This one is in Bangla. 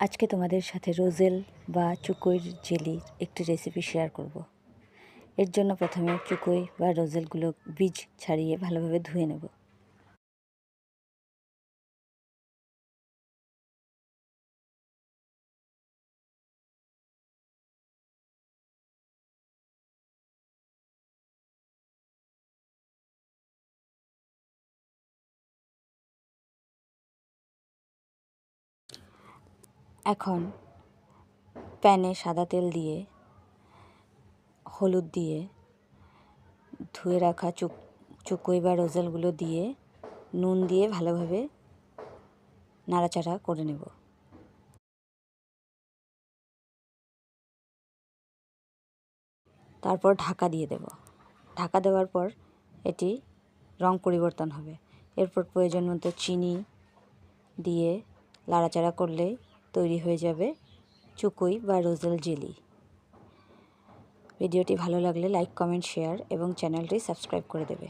আজকে তোমাদের সাথে রোজেল বা চুকইর জেলির একটি রেসিপি শেয়ার করব। এর জন্য প্রথমে চুকই বা রোজেলগুলো বীজ ছাড়িয়ে ভালোভাবে ধুয়ে নেব। এখন প্যানে সাদা তেল দিয়ে হলুদ দিয়ে ধুয়ে রাখা চুকই বা রোজেলগুলো দিয়ে নুন দিয়ে ভালোভাবে নাড়াচাড়া করে নেব। তারপর ঢাকা দিয়ে দেব। ঢাকা দেওয়ার পর এটি রং পরিবর্তন হবে। এরপর প্রয়োজন মতো চিনি দিয়ে নাড়াচাড়া করলেই তৈরি হয়ে যাবে চুকই বা রোজেল জেলি। ভিডিওটি ভালো লাগলে লাইক, কমেন্ট, শেয়ার এবং চ্যানেলটি সাবস্ক্রাইব করে দেবে।